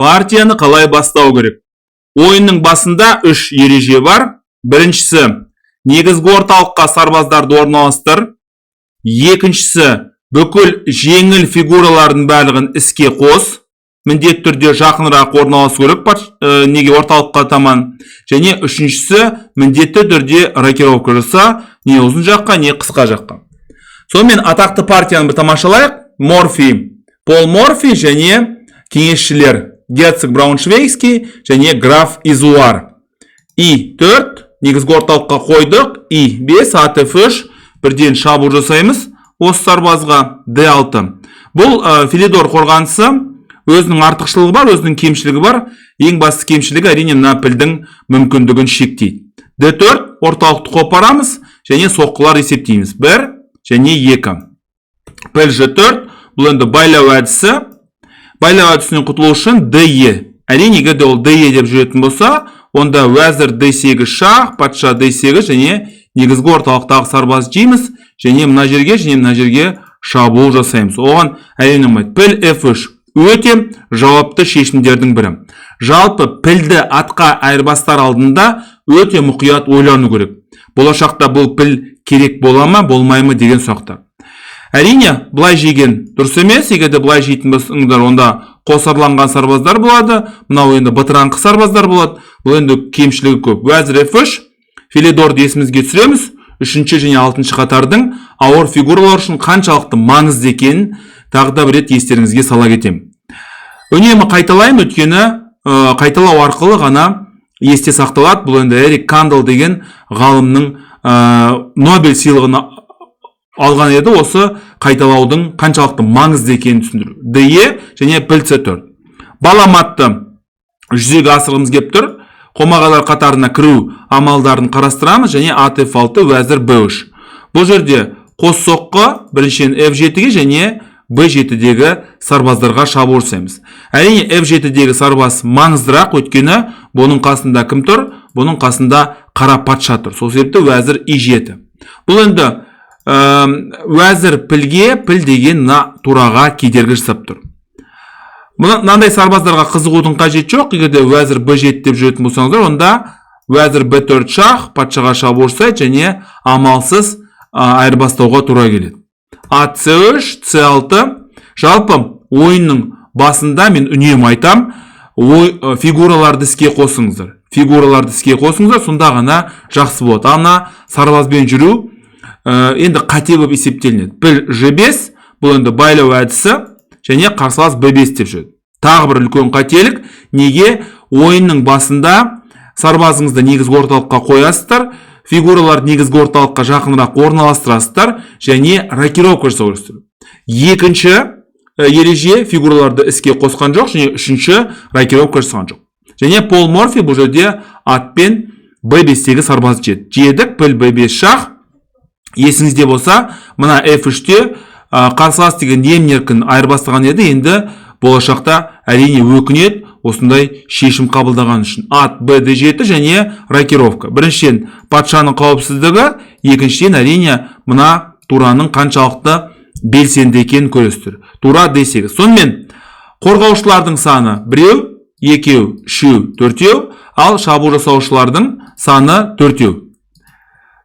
Партияны қалай бастау керек? Ойынның басында 3 ереже бар. Біріншісі, негізгі орталыққа сарбаздарды орналастыр. Екіншісі, бүкіл жеңіл фигуралардың барлығын іске қос. Міндетті түрде жақынырақ орналасу керек неге орталыққа таман. Және үшіншісі, міндетті түрде рокировка жаса, не ұзын жаққа, не қысқа жаққа. Сонымен атақты партияны бір тамашалайық. Морфи, Пол Морфи және кеңесшілер Герцог Брауншвейгский және граф Изуар. И4 негізгі орталыққа қойдық. И5 АТФ3 бірден шабуыл жасаймыз осы сарбазға. Д6. Бұл Филидор қорғанысы өзінің артықшылығы бар, өзінің кемшілігі бар. Ең басты кемшілігі әрине мына пілдің мүмкіндігін шектейді. Д4 орталықты қопарамыз және соққылар есептейміз. 1 және 2. Піл Ж4 бұл енді байлау әдісі. Байлау әдісінен құтылу үшін ДЕ. Әрине егер де ол ДЕ деп жүретін болса, онда уәзір Д8 шах, патша Д8 және негізгі орталықтағы сарбаз жейміз және мына жерге шабуыл жасаймыз. Оған әрине ұнамайды. Піл F3 өте жауапты шешімдердің бірі. Жалпы пілді атқа айырбастар алдында өте мұқият ойлану керек. Болашақта бұл піл керек бола ма, болмай ма деген сұрақтар. Әрине, бұлай жеген дұрыс емес. Егер де бұлай жейтін болсаңыздар, онда қосарланған сарбаздар болады. Мынау енді бытыраңқы сарбаздар болады. Бұл енді кемшілігі көп. Уәзір F3, Филидорды есімізге түсіреміз. 3-ші және 6-ші қатардың ауыр фигуралар үшін қаншалықты маңызды екенін тағы да бір рет естеріңізге сала кетемін. Үнемі қайталаймын, өйткені қайталау арқылы ғана есте сақталады. Бұл енді Эрик Кандел деген ғалымның Нобель сыйлығын алған еді, осы қайталаудың қаншалықты маңызды екенін түсіндіру. ДЕ және піл С4. Баламатты жүзеге асырғымыз кеп тұр. Қомағалар қатарына кіру амалдарын қарастырамыз және АТФ6 уәзір Б3. Бұл жерде қос соққы біріншіден F7-ге және Б7-дегі сарбаздарға шабуыл жасаймыз. Әрине F7-дегі сарбаз маңыздырақ, өйткені бұның қасында кім тұр? Бұның қасында қара патша тұр. Сол себепті уәзір И7. Бұл енді уәзір пілге, піл деген тураға кедергі жасап тұр. Мынандай сарбаздарға қызығудың қажет жоқ. Егер де уәзір Б7 деп жүретін болсаңыздар, онда уәзір Б4 шах патшаға шабуыл жасайды және амалсыз айырбастауға тура келеді. Ат С3, С6. Жалпы ойынның басында мен үнемі айтам, фигураларды іске қосыңыздар. Фигураларды іске қосыңыздар, сонда ғана жақсы болады. Ана сарбазбен жүру енді қате болып есептелінеді. Піл Ж5, бұл енді байлау әдісі және қарсылас Б5 деп жүреді. Тағы бір үлкен қателік. Неге? Ойынның басында сарбазыңызды негізгі орталыққа қоясыздар, фигураларды негізгі орталыққа жақынырақ орналастырасыздар және рокировка жасайсыздар. Екінші ереже фигураларды іске қосқан жоқ және үшінші рокировка жасаған жоқ. Және Пол Морфи бұл жерде атпен Б5-тегі сарбаз жедік. Піл Б5 шах. Есіңізде болса, мына F3-те қарсылас деген емін-еркін айырбастаған еді, енді болашақта әрине өкінеді осындай шешім қабылдаған үшін. Ат Б7 және рокировка. Біріншіден патшаның қауіпсіздігі, екіншіден әрине мына тураның қаншалықты белсенді екенін көресіздер. Тура Д8. Сонымен қорғаушылардың саны 1, 2, 3, 4, ал шабуыл жасаушылардың саны 4.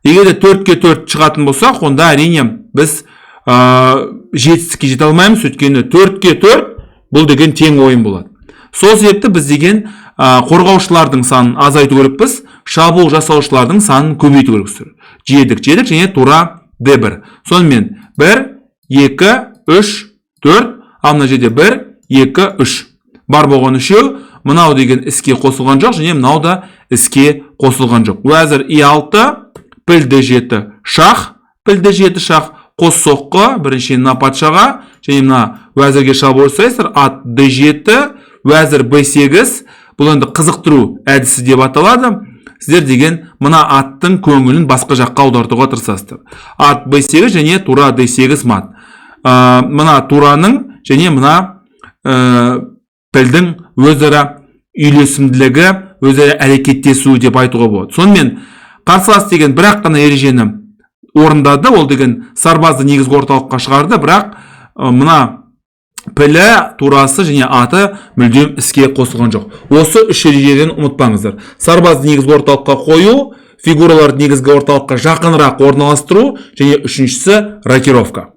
Егер де 4-ке 4 шығатын болсақ, онда әрине біз жетістікке жете алмаймыз, өйткені 4-ке 4 бұл деген тең ойын болады. Сол себепті біз деген қорғаушылардың санын азайту керекпіз, шабуыл жасаушылардың санын көбейту керекпіз. Жедік және тура Д1. Сонымен 1, 2, 3, 4, ал мына жерде 1, 2, 3. Бар болған үшеу, мынау деген іске қосылған жоқ және мынау да іске қосылған жоқ. Уәзір И6, піл Д7 шах, піл Д7 шах, қос соққы біріншіден мына патшаға және мына уәзірге шабуыл жасайсыздар. Ат Д7, уәзір Б8. Бұл енді қызықтыру әдісі деп аталады. Сіздер деген мына аттың көңілін басқа жаққа аудартуға тырысасыздар. Ат Б8 және тура Д8 мат. Мына тураның және мына пілдің өзара үйлесімділігі, өзара әрекеттесуі деп айтуға болады. Сонымен қарсылас деген бірақ қана ережені орындады, ол деген сарбазды негізгі орталыққа шығарды, бірақ мына пілі турасы және аты мүлдем іске қосылған жоқ. Осы үш ережеден ұмытпаңыздар. Сарбазды негізгі орталыққа қою, фигураларды негізгі орталыққа жақынырақ орналастыру және үшіншісі рокировка.